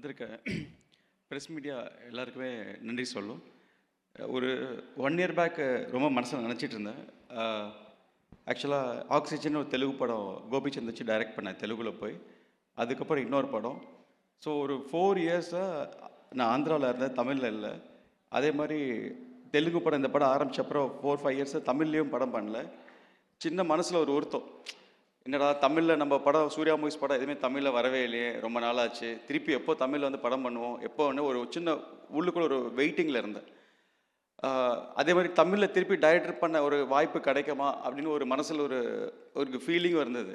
வந்திருக்க press media எல்லாருக்குமே நன்றி சொல்லும். ஒரு 1 இயர் பேக் ரொம்ப மனசில் நினச்சிட்டு இருந்தேன். ஆக்சுவலாக ஆக்சிஜன் ஒரு தெலுங்கு படம் கோபிச்சந்த் வச்சு டைரக்ட் பண்ணேன் தெலுங்கில் போய். அதுக்கப்புறம் இன்னொரு படம். ஸோ ஒரு 4 இயர்ஸாக நான் ஆந்திராவில் இருந்தேன், தமிழில் இல்லை. அதே மாதிரி தெலுங்கு படம் இந்த படம் ஆரம்பித்த அப்புறம் 4-5 இயர்ஸாக தமிழ்லேயும் படம் பண்ணல. சின்ன மனசில் ஒரு வருத்தம், என்னடா தமிழில் நம்ம படம் சூர்யா மூவிஸ் படம் எதுவுமே தமிழில் வரவே இல்லையே, ரொம்ப நாளாச்சு, திருப்பி எப்போ தமிழில் வந்து படம் பண்ணுவோம், எப்போ வந்து ஒரு சின்ன உள்ளுக்குள்ள ஒரு வெயிட்டிங்கில் இருந்தேன். அதே மாதிரி தமிழில் திருப்பி டைரக்டர் பண்ண ஒரு வாய்ப்பு கிடைக்குமா அப்படின்னு ஒரு மனசில் ஒரு ஃபீலிங்கும் இருந்தது.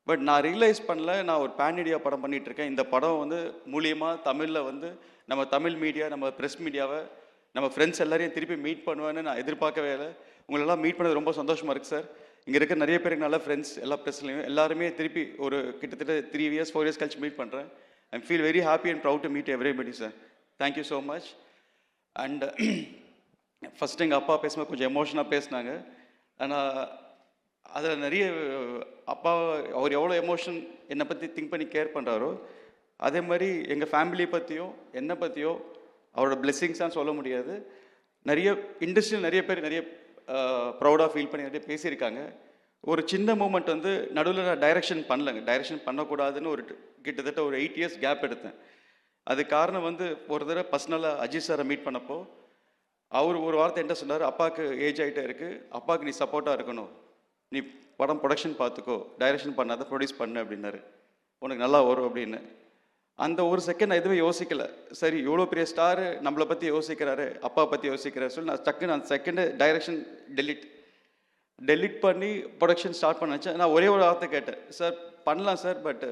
பட் நான் ரியலைஸ் பண்ணல, நான் ஒரு பேன் இண்டியா படம் பண்ணிகிட்ருக்கேன். இந்த படம் வந்து மூலியமாக தமிழில் வந்து நம்ம தமிழ் மீடியா, நம்ம ப்ரெஸ் மீடியாவை, நம்ம ஃப்ரெண்ட்ஸ் எல்லாரையும் திருப்பி மீட் பண்ணுவேன்னு நான் எதிர்பார்க்கவே இல்லை. உங்களெல்லாம் மீட் பண்ணது ரொம்ப சந்தோஷமாக இருக்குது சார். இங்கே இருக்க நிறைய பேருக்கு நல்ல ஃப்ரெண்ட்ஸ், எல்லா ப்ரெஸ்லையும் எல்லாருமே திருப்பி ஒரு கிட்டத்தட்ட 3 இயர்ஸ் 4 இயர்ஸ் கழிச்சு மீட் பண்ணுறேன். I feel very happy and proud to meet everybody sir. Thank you so much. And first எங்கள் அப்பா பேசும்போது கொஞ்சம் எமோஷனாக பேசினாங்க. ஆனால் அதில் நிறைய அப்பா அவர் எவ்வளோ எமோஷன் என்னை பற்றி திங்க் பண்ணி கேர் பண்ணுறாரோ, அதே மாதிரி எங்கள் ஃபேமிலியை பற்றியும் என்னை பற்றியோ அவரோட பிளெஸ்ஸிங்ஸான்னு சொல்ல முடியாது. நிறைய இண்டஸ்ட்ரியில் நிறைய பேர் நிறைய ப்ரௌடாக ஃபீல் பண்ணி நிறைய பேசியிருக்காங்க. ஒரு சின்ன மூமெண்ட் வந்து நடுவில் நான் டைரக்ஷன் பண்ணலைங்க. டைரக்ஷன் பண்ணக்கூடாதுன்னு கிட்டத்தட்ட ஒரு 8 இயர்ஸ் கேப் எடுத்தேன். அது காரணம் வந்து ஒரு தடவை பர்சனலாக அஜித் சாரை மீட் பண்ணப்போ அவர் ஒரு வார்த்தை என்ன சொன்னார், அப்பாவுக்கு ஏஜ் ஆகிட்டே இருக்குது, அப்பாவுக்கு நீ சப்போர்ட்டாக இருக்கணும், நீ படம் ப்ரொடக்ஷன் பார்த்துக்கோ, டைரக்ஷன் பண்ணாத ப்ரொடியூஸ் பண்ணு அப்படின்னாரு, உனக்கு நல்லா வரும் அப்படின்னு. அந்த ஒரு செகண்ட் நான் எதுவுமே யோசிக்கலை. சரி, இவ்வளோ பெரிய ஸ்டாரு நம்மளை பற்றி யோசிக்கிறாரு, அப்பா பற்றி யோசிக்கிறாரு சொல்லி நான் டக்குன்னு அந்த செகண்டு டைரக்ஷன் டெலிட் பண்ணி ப்ரொடக்ஷன் ஸ்டார்ட் பண்ண வச்சேன். நான் ஒரே ஒரு வார்த்தை கேட்டேன், சார் பண்ணலாம் சார், பட்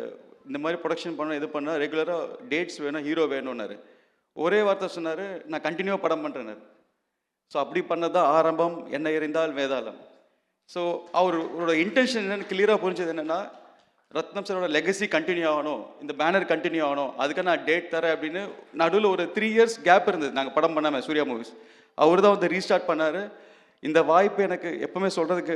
இந்த மாதிரி ப்ரொடக்ஷன் பண்ண இது பண்ணால் ரெகுலராக டேட்ஸ் வேணும், ஹீரோ வேணும்னாரு. ஒரே வார்த்தை சொன்னார், நான் கண்டினியூவாக படம் பண்ணுறேன்னாரு. ஸோ அப்படி பண்ணது தான் ஆரம்பம், என்ன எறிந்தால் வேதாளம். ஸோ அவரோட இன்டென்ஷன் என்னென்னு கிளியராக புரிஞ்சது என்னென்னா, ரத்னம் சாரோட லெகசி கண்டினியூ ஆகணும், இந்த பேனர் கண்டினியூ ஆகணும், அதுக்கு நான் டேட் தரேன் அப்படின்னு. நடுவில் ஒரு 3 இயர்ஸ் கேப் இருந்தது நாங்கள் படம் பண்ணாமல் சூர்யா மூவிஸ். அவர் தான் வந்து ரீஸ்டார்ட் பண்ணார். இந்த வாய்ப்பு எனக்கு எப்பவுமே சொல்கிறதுக்கு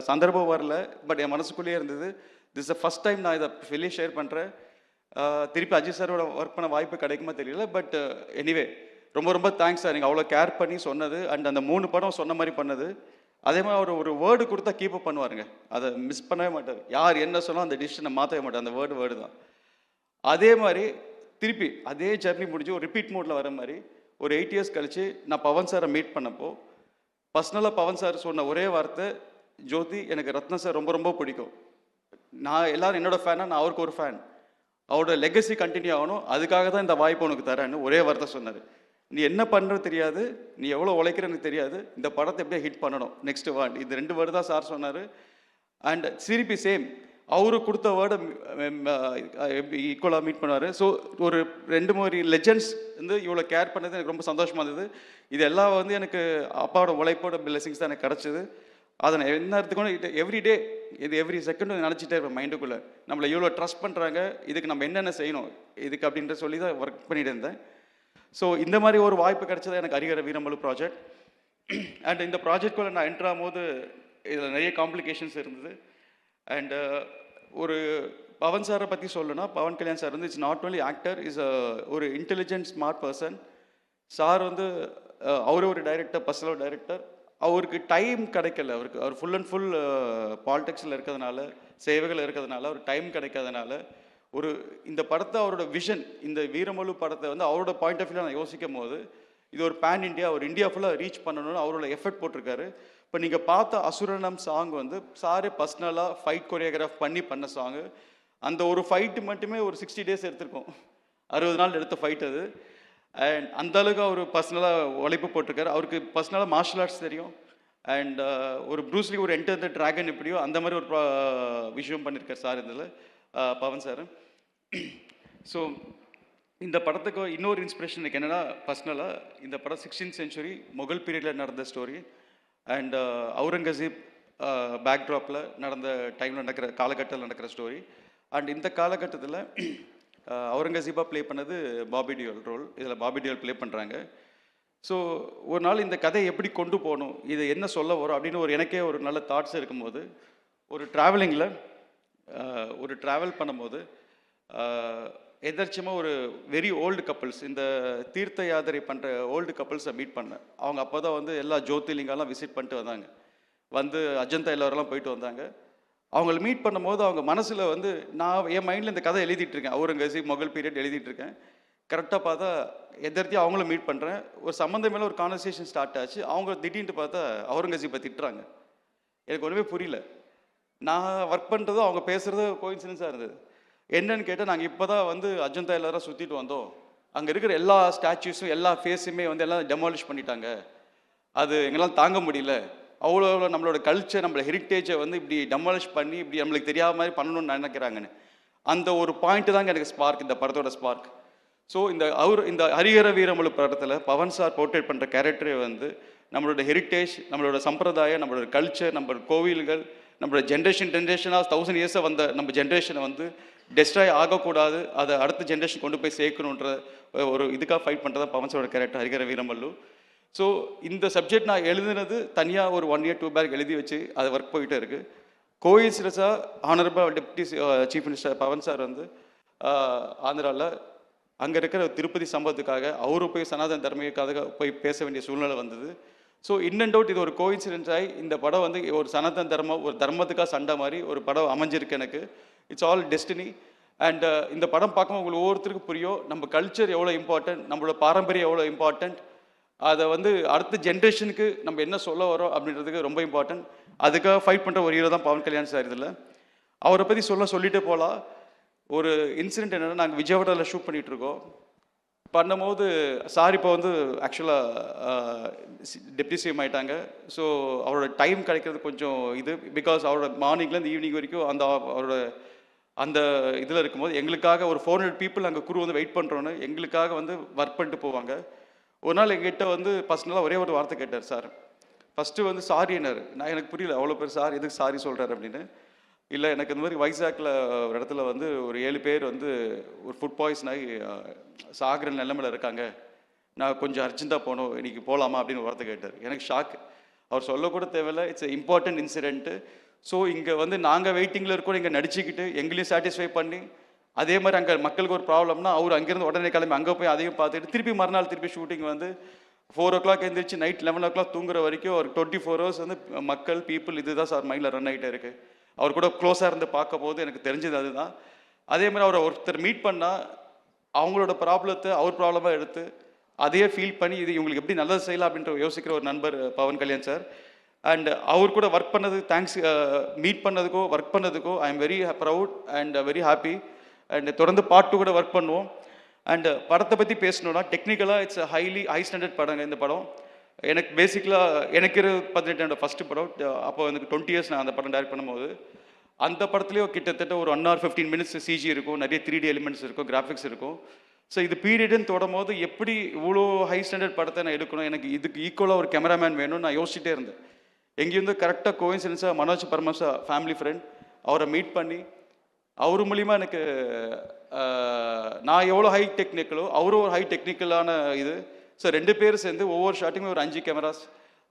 சந்தர்ப்பம் வரல, பட் என் மனசுக்குள்ளேயே இருந்தது. திஸ் த ஃபஸ்ட் டைம் நான் இதை வெளியே ஷேர் பண்ணுறேன். திருப்பி அஜித் சாரோட ஒர்க் பண்ண வாய்ப்பு கிடைக்குமா தெரியல, பட் எனிவே ரொம்ப ரொம்ப தேங்க்ஸ் சார், நீங்கள் அவ்வளோ கேர் பண்ணி சொன்னது. அண்ட் அந்த 3 படம் சொன்ன மாதிரி பண்ணது. அதே மாதிரி அவர் ஒரு வேர்டு கொடுத்தா கீப்பப் பண்ணுவாருங்க, அதை மிஸ் பண்ணவே மாட்டார். யார் என்ன சொன்னால் அந்த டிசிஷனை மாற்றவே மாட்டார், அந்த வேர்டு தான். அதே மாதிரி திருப்பி அதே ஜர்னி முடிஞ்சு ஒரு ரிப்பீட் மோடில் வர மாதிரி ஒரு 8 இயர்ஸ் கழிச்சு நான் பவன் சாரை மீட் பண்ணப்போ பர்சனலாக பவன் சார் சொன்ன ஒரே வார்த்தை, ஜோதி எனக்கு ரத்னம் சார் ரொம்ப ரொம்ப பிடிக்கும், நான் எல்லாரும் என்னோட ஃபேனாக, நான் அவருக்கு ஒரு ஃபேன், அவரோட லெகசி கண்டினியூ ஆகணும், அதுக்காக தான் இந்த வாய்ப்பு உனக்கு தரேன்னு ஒரே வார்த்தை சொன்னார். நீ என்ன பண்ணுறது தெரியாது, நீ எவ்வளோ உழைக்கிறன்னு தெரியாது, இந்த படத்தை எப்படியே ஹிட் பண்ணணும், நெக்ஸ்ட் வேர்ட், இது 2 வேர்டு தான் சார் சொன்னார். அண்ட் சிரிப்பி சேம், அவரு கொடுத்த வேர்டை ஈக்குவலாக மீட் பண்ணுவார். ஸோ ஒரு 2-3 லெஜெண்ட்ஸ் வந்து இவ்வளோ கேர் பண்ணது எனக்கு ரொம்ப சந்தோஷமாக இருந்தது. இது எல்லாம் வந்து எனக்கு அப்பாவோட உழைப்போட பிளெஸிங்ஸ் தான் எனக்கு கிடச்சிது. அதை நான் என்ன எடுத்துக்கணும், எவ்ரிடே இது எவ்ரி செகண்டும் நினச்சிட்டே இருப்பேன் மைண்டுக்குள்ளே, நம்மளை இவ்வளோ ட்ரஸ்ட் பண்ணுறாங்க, இதுக்கு நம்ம என்னென்ன செய்யணும் இதுக்கு அப்படின்ற சொல்லி தான் ஒர்க் பண்ணிட்டு இருந்தேன். ஸோ இந்த மாதிரி ஒரு வாய்ப்பு கிடைச்சது எனக்கு ஹரிஹர வீரமலு ப்ராஜெக்ட். அண்ட் இந்த ப்ராஜெக்ட்குள்ளே நான் என்ட்ரு ஆகும்போது இதில் நிறைய காம்ப்ளிகேஷன்ஸ் இருந்தது. அண்ட் ஒரு பவன் சாரை பற்றி சொல்லணும்னா, பவன் கல்யாண் சார் வந்து it's not only actor, is ஒரு இன்டெலிஜென்ட் ஸ்மார்ட் பர்சன். சார் வந்து அவரே ஒரு டைரக்டர், பர்சனல் டைரக்டர். அவருக்கு டைம் கிடைக்கல, அவர் ஃபுல் அண்ட் ஃபுல் பாலிடிக்ஸில் இருக்கிறதுனால, சேவைகள் இருக்கிறதுனால, அவர் டைம் கிடைக்காதனால இந்த படத்தை அவரோட விஷன், இந்த வீரமலு படத்தை வந்து அவரோட பாயிண்ட் ஆஃப் வியூவில் நான் யோசிக்கும் போது, இது ஒரு பேன் இண்டியா, ஒரு இந்தியா ஃபுல்லாக ரீச் பண்ணணும்னு அவரோட எஃபர்ட் போட்டிருக்காரு. இப்போ நீங்கள் பார்த்த அசுரனம் சாங் வந்து சாரே பர்சனலாக ஃபைட் கொரியோகிராஃப் பண்ண சாங்கு. அந்த ஒரு ஃபைட்டு மட்டுமே ஒரு 60 டேஸ் எடுத்திருக்கோம், 60 நாள் எடுத்த ஃபைட் அது. அண்ட் அந்தளவுக்கு அவர் பர்சனலாக உழைப்பு போட்டிருக்காரு. அவருக்கு பர்சனலாக மார்ஷல் ஆர்ட்ஸ் தெரியும். அண்ட் ஒரு ப்ரூஸ்லி ஒரு என்டர் த ட்ராகன் எப்படியோ அந்த மாதிரி ஒரு விஷயம் பண்ணியிருக்கார் சார் இதில், பவன் சார். ஸோ இந்த படத்துக்கு இன்னொரு இன்ஸ்பிரேஷன் எனக்கு என்னென்னா, பர்சனலாக இந்த படம் 16th செஞ்சுரி முகல் பீரியடில் நடந்த ஸ்டோரி. அண்ட் அவுரங்கசீப் பேக்ட்ராப்பில் நடந்த டைமில் நடக்கிற காலகட்டத்தில் நடக்கிற ஸ்டோரி. அண்ட் இந்த காலகட்டத்தில் அவுரங்கசீப்பாக ப்ளே பண்ணது பாபி டியோல் ரோல், இதில் பாபி டியோல் ப்ளே பண்ணுறாங்க. ஸோ ஒரு நாள் இந்த கதையை எப்படி கொண்டு போகணும், இது என்ன சொல்ல வரும் அப்படின்னு எனக்கே ஒரு நல்ல தாட்ஸ் இருக்கும்போது, ஒரு ட்ராவல் பண்ணும்போது எதர்ச்சியமாக ஒரு வெரி ஓல்டு கப்புள்ஸ், இந்த தீர்த்த யாத்திரை பண்ணுற ஓல்டு கப்புள்ஸை மீட் பண்ணேன். அவங்க அப்போ தான் வந்து எல்லா ஜோதிர்லிங்கெல்லாம் விசிட் பண்ணிட்டு வந்தாங்க. வந்து அஜந்தா எல்லோரெல்லாம் போயிட்டு வந்தாங்க. அவங்கள மீட் பண்ணும்போது அவங்க மனசில் வந்து நான் என் மைண்டில் இந்த கதை எழுதிட்டு இருக்கேன். அவுரங்கசீப் மொகல் பீரியட் எழுதிட்டு இருக்கேன். கரெக்டாக பார்த்தா எதிர்த்தியாக அவங்களும் மீட் பண்ணுறேன். ஒரு சம்மந்தம் மேலே ஒரு கான்வர்சேஷன் ஸ்டார்ட் ஆச்சு. அவங்க திடீர்னு பார்த்தா அவுரங்கசீப்பை திட்டுறாங்க. எனக்கு ஒன்றுமே புரியல. நான் ஒர்க் பண்ணுறதும் அவங்க பேசுகிறது கோயின்சிடன்ஸாக இருந்தது. என்னன்னு கேட்டால், நாங்கள் இப்போ தான் வந்து அஜந்தா எல்லாரும் சுற்றிட்டு வந்தோம். அங்கே இருக்கிற எல்லா ஸ்டாச்சுஸும் எல்லா ஃபேஸுமே வந்து எல்லாம் டெமாலிஷ் பண்ணிட்டாங்க. அது எங்களால் தாங்க முடியல. அவ்வளோ நம்மளோட கல்ச்சர், நம்மளோட ஹெரிட்டேஜை வந்து இப்படி டெமாலிஷ் பண்ணி இப்படி நம்மளுக்கு தெரியாத மாதிரி பண்ணணும்னு நினைக்கிறாங்கன்னு. அந்த ஒரு பாயிண்ட்டு தாங்க எனக்கு ஸ்பார்க், இந்த படத்தோட ஸ்பார்க். ஸோ இந்த ஹரிஹர வீரமலு படத்தில் பவன் சார் போர்ட்ரேட் பண்ணுற கேரக்டரே வந்து நம்மளோட ஹெரிட்டேஜ், நம்மளோட சம்பிரதாயம், நம்மளோட கல்ச்சர், நம்மளோட கோவில்கள், நம்மளோட ஜென்ரேஷனாக 1000 இயர்ஸாக வந்த நம்ம ஜென்ரேஷனை வந்து டெஸ்ட்ராய் ஆகக்கூடாது, அதை அடுத்த ஜென்ரேஷன் கொண்டு போய் சேர்க்கணுன்ற ஒரு இதுக்காக ஃபைட் பண்ணுறதா பவன் சாரோட கேரக்டர் ஹரிஹர வீரமல்லு. ஸோ இந்த சப்ஜெக்ட் நான் எழுதுனது தனியாக ஒரு 1 year 2 பேக் எழுதி வச்சு அது ஒர்க் போயிட்டே இருக்குது. கோயின்சிடன்ஸாக honourable deputy chief minister Pawan sir வந்து ஆந்திராவில் அங்கே இருக்கிற திருப்பதி சம்பவத்துக்காக அவரும் போய் சனாதன தர்மிக்காக போய் பேச வேண்டிய சூழ்நிலை வந்தது. ஸோ இன் அண்ட் அவுட் இது ஒரு கோயின்சிடென்ஸ் ஆகி இந்த படம் வந்து ஒரு சனாதன தர்மம், ஒரு தர்மத்துக்காக சண்டை மாதிரி ஒரு படம் அமைஞ்சிருக்கு எனக்கு. It's all destiny. அண்ட் இந்த படம் பார்க்கும்போது உங்களுக்கு ஒவ்வொருத்தருக்கும் புரியும் நம்ம கல்ச்சர் எவ்வளோ இம்பார்ட்டன்ட், நம்மளோட பாரம்பரியம் எவ்வளோ இம்பார்ட்டன்ட், அதை வந்து அடுத்த ஜென்ரேஷனுக்கு நம்ம என்ன சொல்ல வரோம் அப்படின்றதுக்கு ரொம்ப இம்பார்ட்டன்ட். அதுக்காக ஃபைட் பண்ணுற ஒரு ஹீரோ தான் பவன் கல்யாண் சார். இதில் அவரை பற்றி சொல்லிட்டே போகலாம். ஒரு இன்சிடென்ட் என்னென்னா, நாங்கள் விஜயவாடாவில் ஷூட் பண்ணிகிட்ருக்கோம். பண்ணும்போது சார் இப்போ வந்து ஆக்சுவலாக டெப்டி சிஎம் ஆகிட்டாங்க. ஸோ அவரோட டைம் கிடைக்கிறது கொஞ்சம் இது, பிகாஸ் அவரோட மார்னிங்லேருந்து ஈவினிங் வரைக்கும் அவரோட அந்த இதில் இருக்கும்போது எங்களுக்காக ஒரு 400 people அங்கே குரு வந்து வெயிட் பண்ணுறோன்னு எங்களுக்காக வந்து ஒர்க் பண்ணிட்டு போவாங்க. ஒரு நாள் எங்கிட்ட வந்து பர்சனலாக ஒரே ஒரு வார்த்தை கேட்டார் சார். ஃபஸ்ட்டு வந்து சாரி என்னார். நான் எனக்கு புரியல, அவ்வளோ பேர் சார் எதுக்கு சாரி சொல்கிறார் அப்படின்னு. இல்லை, எனக்கு இந்த மாதிரி வைசாக்கில் ஒரு இடத்துல வந்து ஒரு 7 பேர் வந்து ஒரு ஃபுட் பாய்சன் ஆகி சாகிற நிலைமையில் இருக்காங்க, நான் கொஞ்சம் அர்ஜென்ட்டாக போகணும், இன்றைக்கி போகலாமா அப்படின்னு ஒரு வார்த்தை கேட்டார். எனக்கு ஷாக். அவர் சொல்லக்கூட தேவையில்லை, இட்ஸ் இம்பார்ட்டன்ட் இன்சிடென்ட்டு. ஸோ இங்கே வந்து நாங்கள் வெயிட்டிங்கில் இருக்கோம், இங்கே நடிச்சுக்கிட்டு எங்களையும் சாட்டிஸ்ஃபை பண்ணி, அதே மாதிரி அங்கே மக்களுக்கு ஒரு ப்ராப்ளம்னா அவர் அங்கேருந்து உடனே கிளம்பி அங்கே போய் அதையும் பார்த்துட்டு திருப்பி மறுநாள் திருப்பி ஷூட்டிங் வந்து 4 o'clock எழுந்திரிச்சு நைட் 11 o'clock தூங்குற வரைக்கும் ஒரு 24 hours வந்து மக்கள் பீப்புள் இதுதான் சார் மைண்டில் ரன் ஆகிட்டே இருக்குது. அவர் கூட க்ளோஸாக இருந்து பார்க்க போது எனக்கு தெரிஞ்சது அதுதான். அதே மாதிரி அவரை ஒருத்தர் மீட் பண்ணால் அவங்களோட ப்ராப்ளத்தை அவர் ப்ராப்ளமாக எடுத்து அதையே ஃபீல் பண்ணி இது இவங்களுக்கு எப்படி நல்லது செய்யலாம் அப்படின்ற யோசிக்கிற ஒரு நண்பர் பவன் கல்யாண் சார். அண்ட் அவர் கூட ஒர்க் பண்ணது தேங்க்ஸ், மீட் பண்ணதுக்கோ ஒர்க் பண்ணதுக்கோ I am very proud and very happy. And தொடர்ந்து பார்ட் 2 கூட ஒர்க் பண்ணுவோம். அண்ட் படத்தை பற்றி பேசணுன்னா டெக்னிக்கலாக இட்ஸ் ஹை ஸ்டாண்டர்ட் படங்க இந்த படம். எனக்கு பேசிக்கலாக எனக்கு 18 ஃபஸ்ட்டு படம். அப்போ எனக்கு 20 years நான் அந்த படம் டைரக்ட் பண்ணும்போது அந்த படத்துலேயும் கிட்டத்தட்ட ஒரு 1 hour 15 minutes சிஜி இருக்கும், நிறைய 3D எலிமெண்ட்ஸ் இருக்கும், கிராஃபிக்ஸ் இருக்கும். ஸோ இது பீரியடுன்னு தொடரும்போது எப்படி இவ்வளோ ஹை ஸ்டாண்டர்ட் படத்தை நான் எடுக்கணும், எனக்கு இதுக்கு ஈக்குவலாக ஒரு கேமராமேன் வேணும்னு நான் யோசிச்சுட்டே இருந்தேன். எங்கேருந்து கரெக்டாக கோயின்சிடன்ஸாக மனோஜ் பரமசா ஃபேமிலி ஃப்ரெண்ட் அவரை மீட் பண்ணி அவர் மூலிமா எனக்கு நான் எவ்வளோ ஹை டெக்னிக்கலோ அவரும் ஒரு ஹை டெக்னிக்கலான இது. ஸோ 2 பேர் சேர்ந்து ஒவ்வொரு ஷாட்டுமே ஒரு 5 cameras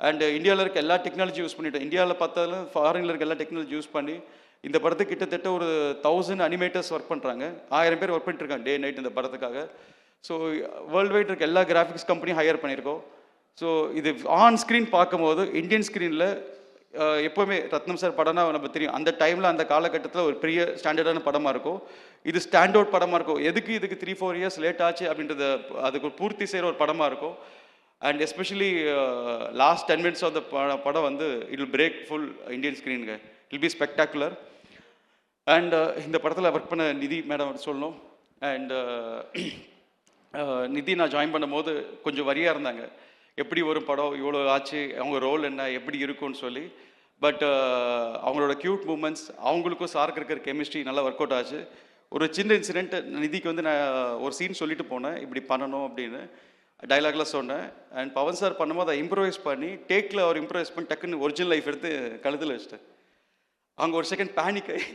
அண்ட் இந்தியாவில் இருக்க எல்லா டெக்னாலஜி யூஸ் பண்ணிட்டோம். இந்தியாவில் பார்த்தாலும் ஃபாரினில் இருக்க எல்லா டெக்னாலஜி யூஸ் பண்ணி இந்த படத்துக்கு கிட்டத்தட்ட ஒரு 1000 animators ஒர்க் பண்ணுறாங்க. 1000 பேர் ஒர்க் பண்ணிட்டுருக்காங்க டே நைட் இந்த படத்துக்காக. ஸோ வேர்ல்டு வைட் இருக்க எல்லா கிராஃபிக்ஸ் கம்பெனியும் ஹையர் பண்ணியிருக்கோம். ஸோ இது ஆன் ஸ்க்ரீன் பார்க்கும்போது இந்தியன் ஸ்க்ரீனில் எப்போவுமே ரத்னம் சார் படம்னா நம்ம தெரியும், அந்த டைமில் அந்த காலகட்டத்தில் ஒரு பெரிய ஸ்டாண்டர்டான படமாக இருக்கும். இது ஸ்டாண்ட் அவுட் படமாக இருக்கும். எதுக்கு இதுக்கு 3-4 years லேட் ஆச்சு அப்படின்றத அதுக்கு பூர்த்தி செய்கிற ஒரு படமாக இருக்கும். And especially last 10 minutes of the படம் வந்து it will break full Indian ஸ்க்ரீனுங்க. It will be spectacular. And இந்த படத்தில் ஒர்க் பண்ண நிதி மேடம் சொல்லணும். அண்ட் நிதி நான் ஜாயின் பண்ணும்போது கொஞ்சம் வரியாக இருந்தாங்க, எப்படி ஒரு படம் இவ்வளோ ஆச்சு, அவங்க ரோல் என்ன எப்படி இருக்கும்னு சொல்லி. பட் அவங்களோட க்யூட் மூமெண்ட்ஸ், அவங்களுக்கும் சாருக்கு இருக்கிற கெமிஸ்ட்ரி நல்லா ஒர்க் அவுட் ஆச்சு. ஒரு சின்ன இன்சிடென்ட், நிதிக்கு வந்து நான் ஒரு சீன் சொல்லிட்டு போனேன், இப்படி பண்ணணும் அப்படின்னு டைலாக்லாம் சொன்னேன். அண்ட் பவன் சார் பண்ணும்போது அதை இம்ப்ரவைஸ் பண்ணி டேக்கில் அவர் இம்ப்ரவைஸ் பண்ணி டக்குன்னு ஒரிஜினல் லைஃப் எடுத்து கழுத்தில் வச்சுட்டேன். அவங்க ஒரு செகண்ட் பேனிக்காய்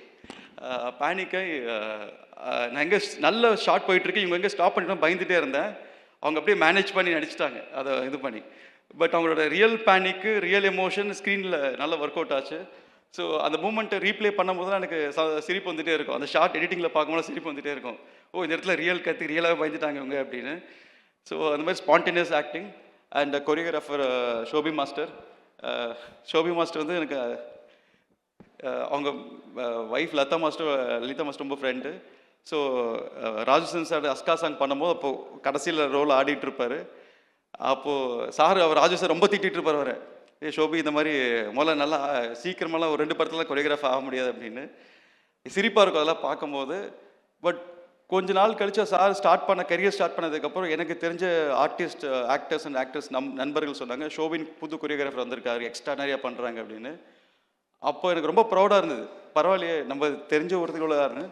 நான் எங்கே நல்ல ஷார்ட் போயிட்டுருக்கு, இவங்க எங்கே ஸ்டாப் பண்ணிட்டோம் பயந்துகிட்டே இருந்தேன். அவங்க அப்படியே மேனேஜ் பண்ணி நடிச்சிட்டாங்க அதை இது பண்ணி. பட் அவங்களோட ரியல் பேனிக்கு ரியல் எமோஷன் ஸ்க்ரீனில் நல்லா ஒர்க் அவுட் ஆச்சு. ஸோ அந்த மூமெண்ட்டை ரீப்ளே பண்ணும்போது தான் எனக்கு சிரிப்பு வந்துகிட்டே இருக்கும். அந்த ஷார்ட் எடிட்டிங்கில் பார்க்கும்போது சிரிப்பு வந்துகிட்டே இருக்கும். ஓ இந்த இடத்துல ரியல் கற்று ரியலாக பயந்துட்டாங்க இவங்க அப்படின்னு. ஸோ அந்த மாதிரி spontaneous acting. And choreographer Shobi master. Shobi master வந்து எனக்கு அவங்க ஒய்ஃப் லலிதா மாஸ்டர் ரொம்ப ஃப்ரெண்டு. ஸோ ராஜசன் சார் அஸ்கா சாங் பண்ணும்போது அப்போது கடைசியில் ரோல் ஆடிட்டு இருப்பார். அப்போது அவர் ராஜு சார் ரொம்ப திட்டிகிட்டு இருப்பார் அவரை, ஷோபி இந்த மாதிரி முதல்ல நல்லா சீக்கிரமெல்லாம் ஒரு 2 படத்தில் கொரியோகிராஃப் ஆக முடியாது அப்படின்னு. சிரிப்பாக இருக்கும் அதெல்லாம் பார்க்கும்போது. பட் கொஞ்ச நாள் கழிச்சு சார் கரியர் ஸ்டார்ட் பண்ணதுக்கப்புறம் எனக்கு தெரிஞ்ச ஆக்டர்ஸ் அண்ட் ஆக்டர்ஸ் நண்பர்கள் சொன்னாங்க, ஷோபின் புது கொரியோகிராஃபர் வந்திருக்காரு, எக்ஸ்ட்ரா நிறையா பண்ணுறாங்க அப்படின்னு. அப்போ எனக்கு ரொம்ப ப்ரௌடாக இருந்தது, பரவாயில்லையே நம்ம தெரிஞ்ச ஒருத்தர்களாருன்னு.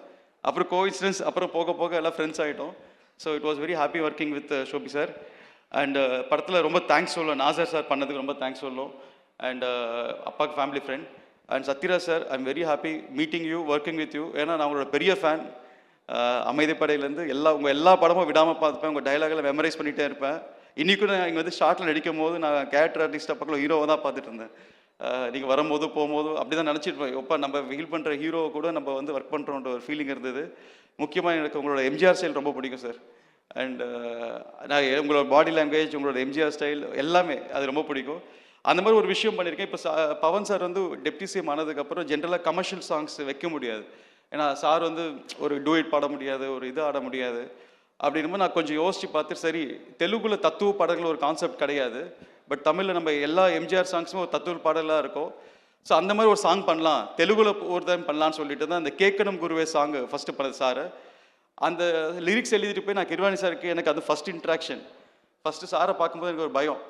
அப்புறம் கோஇன்சிடன்ஸ், அப்புறம் போக போக எல்லாம் ஃப்ரெண்ட்ஸ் ஆகிட்டோம். So it was very happy working with Shobi sir. And படத்தில் ரொம்ப தேங்க்ஸ் சொல்லணும், நாசர் சார் பண்ணதுக்கு ரொம்ப தேங்க்ஸ் சொல்லணும். அண்ட் அப்பாவுக்கு family friend. And Sathyaraj sir, I am very happy meeting you, working with you. ஏன்னா நான் உங்களோட பெரிய ஃபேன். அமைதிப்படையிலேருந்து உங்கள் எல்லா படமும் விடாமல் பார்த்துப்பேன், உங்கள் டைலாகில் மெமரைஸ் பண்ணிகிட்டே இருப்பேன். இன்றைக்கும் நான் இங்கே வந்து ஷார்ட்டில் நடிக்கும் போது நான் கேரக்டர் ஆர்டிஸ்ட்டாக பக்கம் ஹீரோவை தான் பார்த்துட்டு இருந்தேன். நீங்கள் வரும்போது போகும்போது அப்படி தான் நினச்சிருப்பேன், எப்போ நம்ம ஃபீல் பண்ணுற ஹீரோவை கூட நம்ம வந்து ஒர்க் பண்ணுறோன்ற ஒரு ஃபீலிங் இருந்தது. முக்கியமாக எனக்கு உங்களோட எம்ஜிஆர் ஸ்டைல் ரொம்ப பிடிக்கும் சார். அண்ட் நான் உங்களோட பாடி லாங்குவேஜ், உங்களோட எம்ஜிஆர் ஸ்டைல் எல்லாமே அது ரொம்ப பிடிக்கும். அந்த மாதிரி ஒரு விஷயம் பண்ணியிருக்கேன். இப்போ பவன் சார் வந்து டெப்டி சிஎம் ஆனதுக்கப்புறம் ஜென்ரலாக கமர்ஷியல் சாங்ஸ் வைக்க முடியாது. ஏன்னா சார் வந்து ஒரு டூயிட் பாட முடியாது, ஒரு இது ஆட முடியாது. அப்படின்னும் நான் கொஞ்சம் யோசித்து பார்த்து, சரி தெலுங்குல தத்துவ பாடல்கள் ஒரு கான்செப்ட் கிடையாது, பட் தமிழில் நம்ம எல்லா எம்ஜிஆர் சாங்ஸும் ஒரு தத்துவ பாடலாக இருக்கும். ஸோ அந்த மாதிரி ஒரு சாங் பண்ணலாம், தெலுங்குல ஒரு டைம் பண்ணலான்னு சொல்லிட்டு தான் அந்த கேட்கணும் குருவே சாங் ஃபஸ்ட்டு பண்ணது சார். அந்த லிரிக்ஸ் எழுதிட்டு போய் நான் கிருவாணி சாருக்கு எனக்கு அது ஃபஸ்ட் இன்ட்ராக்ஷன். ஃபஸ்ட்டு சாரை பார்க்கும்போது எனக்கு ஒரு பயம்,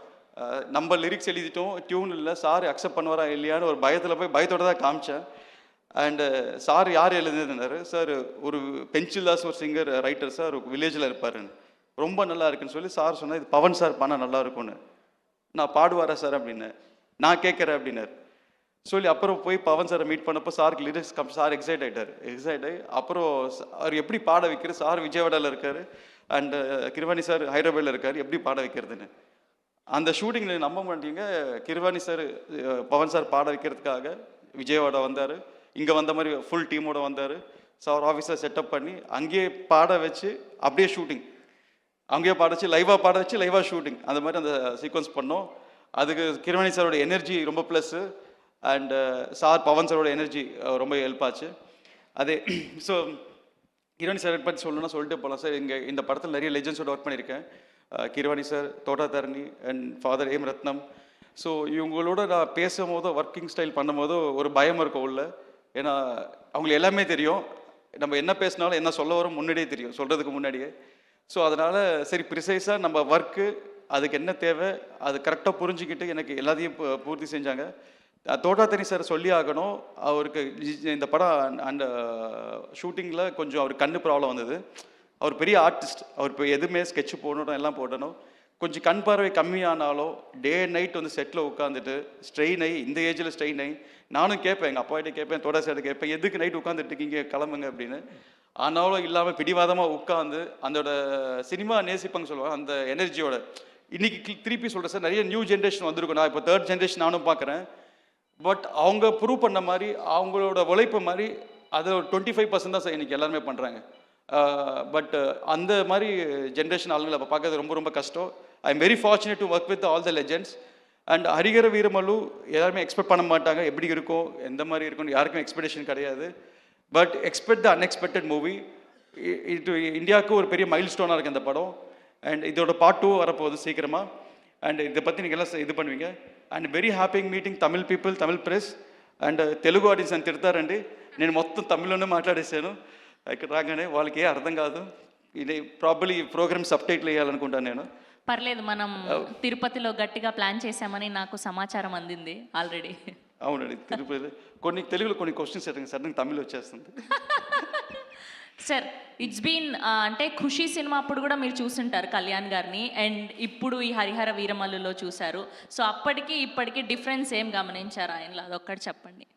நம்ம லிரிக்ஸ் எழுதிட்டோம், டியூன் இல்லை, சார் அக்செப்ட் பண்ணுவாரா இல்லையான்னு ஒரு பயத்தில் போய் பயத்தோடு தான் காமிச்சேன். அண்டு சார் யார் எழுதுனாரு சார், ஒரு பென்சில்தாஸ் ஒரு சிங்கர் ரைட்டர் சார், ஒரு வில்லேஜில் இருப்பாருன்னு, ரொம்ப நல்லா இருக்குன்னு சொல்லி சார் சொன்னார், இது பவன் சார் பண்ணால் நல்லா இருக்கும்னு. நான் பாடுவாரா சார் அப்படின்னு நான் கேட்குறேன் அப்படின்னாரு சொல்லி, அப்புறம் போய் பவன் சாரை மீட் பண்ணப்போ சாருக்கு லிரிக்ஸ் சார் எக்ஸைட் ஆகி அப்புறம் அவர் எப்படி பாட வைக்கிறது, சார் விஜயவாடாவில் இருக்கார் அண்டு கிருவாணி சார் ஹைதராபாத்தில் இருக்கார், எப்படி பாட வைக்கிறதுன்னு. அந்த ஷூட்டிங்கில் நம்ப மாட்டீங்க, கிருவாணி சார் பவன் சார் பாட வைக்கிறதுக்காக விஜயவாடா வந்தார், இங்கே வந்த மாதிரி ஃபுல் டீமோடு வந்தார். ஸோ அவர் ஆஃபீஸில் செட்டப் பண்ணி அங்கேயே பாட வச்சு அப்படியே ஷூட்டிங், அங்கேயே பாட வச்சு லைவாக ஷூட்டிங், அந்த மாதிரி அந்த சீக்வன்ஸ் பண்ணோம். அதுக்கு கிருவாணி சாரோட எனர்ஜி ரொம்ப ப்ளஸ்ஸு, அண்டு சார் பவன் சாரோட எனர்ஜி ரொம்ப ஹெல்ப் ஆச்சு. அதே ஸோ கிருவாணி சார் பற்றி சொல்லணும்னா சொல்லிட்டு போகலாம் சார். இந்த படத்தில் நிறைய லெஜெண்ட்ஸோட ஒர்க் பண்ணியிருக்கேன். Keeravani sir, Thota Tharani and father AM Rathnam. So இவங்களோட நான் பேசும்போதோ ஒர்க்கிங் ஸ்டைல் பண்ணும்போதோ ஒரு பயம் இருக்கும் உள்ள. ஏன்னா அவங்களுக்கு எல்லாமே தெரியும், நம்ம என்ன பேசினாலும் என்ன சொல்ல வரோம் முன்னாடியே தெரியும், சொல்கிறதுக்கு முன்னாடியே. ஸோ அதனால் சரி ப்ரிசைஸாக நம்ம ஒர்க்கு அதுக்கு என்ன தேவை அது கரெக்டாக புரிஞ்சுக்கிட்டு எனக்கு எல்லாத்தையும் பூர்த்தி செஞ்சாங்க. தோட்டாத்தனி சார் சொல்லி ஆகணும், அவருக்கு இந்த படம் அந்த ஷூட்டிங்கில் கொஞ்சம் அவர் கண்ணு ப்ராப்ளம் வந்தது. அவர் பெரிய ஆர்டிஸ்ட், அவர் இப்போ எதுவுமே ஸ்கெட்சு போடணும் எல்லாம் போடணும், கொஞ்சம் கண் பார்வை கம்மியானாலும் டே அண்ட் நைட் வந்து செட்டில் உட்காந்துட்டு ஸ்ட்ரெயின் ஆகி, இந்த ஏஜில் ஸ்ட்ரெயின் ஆகி நானும் கேட்பேன், எங்கள் அப்பாகிட்ட கேட்பேன், தோட்டா சார்ட்ட கேட்பேன், எதுக்கு நைட் உட்காந்துட்டு இருக்கீங்க கிளம்புங்க அப்படின்னு. ஆனாலும் இல்லாமல் பிடிவாதமாக உட்காந்து அதோட சினிமா நேசிப்பாங்க சொல்லுவாங்க, அந்த எனர்ஜியோட இன்றைக்கி திருப்பி சொல்கிறேன் சார், நிறைய நியூ ஜென்ரேஷன் வந்திருக்கும், நான் இப்போ 3rd ஜென்ரேஷன் நானும் பார்க்குறேன். பட் அவங்க ப்ரூவ் பண்ண மாதிரி அவங்களோட உழைப்பு மாதிரி அதை ஒரு 25% தான் சார் இன்றைக்கி எல்லாருமே பண்ணுறாங்க. பட் அந்த மாதிரி ஜென்ரேஷன் ஆளுங்களை அப்போ பார்க்கறது ரொம்ப ரொம்ப கஷ்டம். ஐ am very fortunate to work with all the legends. And Harihara Veeramallu எல்லாருமே எக்ஸ்பெக்ட் பண்ண மாட்டாங்க, எப்படி இருக்கும் எந்த மாதிரி இருக்கும்னு யாருக்கும் எக்ஸ்பெக்டேஷன் கிடையாது. But expect the unexpected movie. இது இந்தியாவுக்கு ஒரு பெரிய மைல் ஸ்டோனாக இருக்குது இந்த படம். அண்ட் இதோட பார்ட் 2 வரப்போகுது சீக்கிரமாக. அண்ட் இதை பற்றி நீங்கள் எல்லாம் இது பண்ணுவீங்க. And very happy meeting Tamil people, Tamil press and Telugu audience అని తిడతారండి. నేను మొత్తం తమిళ్లోనే మాట్లాడేసాను. ఇక్కడ రాగానే వాళ్ళకి ఏ అర్థం కాదు. ఇది ప్రాబబ్లీ ఈ ప్రోగ్రామ్ సబ్ టైటిల్ వేయాలనుకుంటాను నేను. పర్లేదు, మనం తిరుపతిలో గట్టిగా ప్లాన్ చేశామని నాకు సమాచారం అందింది ఆల్రెడీ. అవునండి, తిరుపతి కొన్ని తెలుగులో కొన్ని క్వశ్చన్స్ సడన్గా తమిళ్ వచ్చేస్తుంది. సార్, ఇట్స్ బీన్ అంటే ఖుషి సినిమా అప్పుడు కూడా మీరు చూసుంటారు కళ్యాణ్ గారిని, అండ్ ఇప్పుడు ఈ హరిహర వీరమల్లులో చూశారు. సో అప్పటికి ఇప్పటికి డిఫరెన్స్ ఏం గమనించారు ఆయనలో, అదొక్కటి చెప్పండి.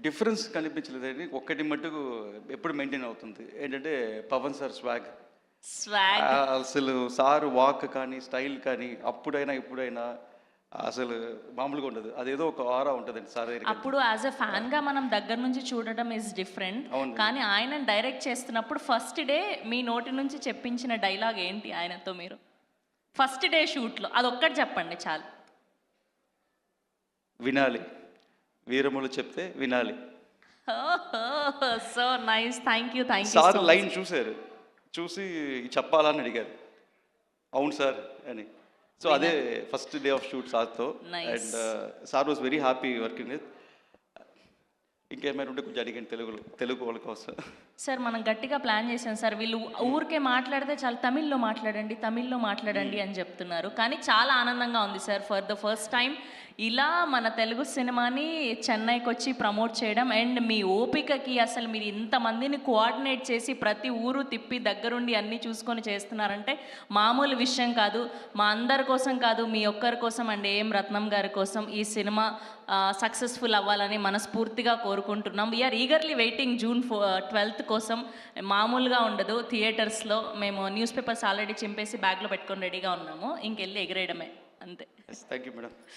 డిఫరెన్స్ కనిపించలేదండి, ఒక్కటి మట్టుకు ఎప్పుడు మెయింటైన్ అవుతుంది ఏంటంటే పవన్ సార్ స్వాగ్. అసలు సార్ వాక్ కానీ స్టైల్ కానీ అప్పుడైనా ఇప్పుడైనా అసలు మామూలుగా ఉండదు. అదేదో ఒక ఆరా ఉంటుందండి సార్ దగ్గరికి. అప్పుడు యాజ్ ఎ ఫ్యాన్గా మనం దగ్గర నుంచి చూడడం ఇస్ డిఫరెంట్. అవును. కానీ ఆయనను డైరెక్ట్ చేస్తున్నప్పుడు ఫస్ట్ డే మీ నోటి నుంచి చెప్పించిన డైలాగ్ ఏంటి ఆయనతో మీరు? ఫస్ట్ డే షూట్లో అదొక్కటి చెప్పండి చాలు. వినాలి, వీరములు చెప్తే వినాలి. So nice, thank you sir line చూశారు, చూసి చెప్పాలని అడిగారు. అవును సార్ అని. సో అదే ఫస్ట్ డే ఆఫ్ షూట్ సార్తో. Nice. And sir was very happy working with. ఇంకేమైనా ఉంటే కొంచెం అడిగాను తెలుగు వాళ్ళ కోసం. సార్ మనం గట్టిగా ప్లాన్ చేసాం సార్. వీళ్ళు ఊరికే మాట్లాడితే చాలా తమిళ్లో మాట్లాడండి అని చెప్తున్నారు. కానీ చాలా ఆనందంగా ఉంది sir. For the first time ఇలా మన తెలుగు సినిమాని చెన్నైకి వచ్చి ప్రమోట్ చేయడం అండ్ మీ ఓపికకి అసలు మీరు ఇంతమందిని కోఆర్డినేట్ చేసి ప్రతి ఊరు తిప్పి దగ్గరుండి అన్నీ చూసుకొని చేస్తున్నారంటే మామూలు విషయం కాదు. మా అందరి కోసం కాదు, మీ ఒక్కరి కోసం అండ్ ఏం రత్నం గారి కోసం ఈ సినిమా సక్సెస్ఫుల్ అవ్వాలని మనస్ఫూర్తిగా కోరుకుంటున్నాం. We are eagerly waiting June 12th కోసం. మామూలుగా ఉండదు థియేటర్స్లో. మేము న్యూస్ పేపర్స్ ఆల్రెడీ చింపేసి బ్యాగ్లో పెట్టుకొని రెడీగా ఉన్నాము. ఇంకెళ్ళి ఎగిరేయడమే అంతే. Thank you madam.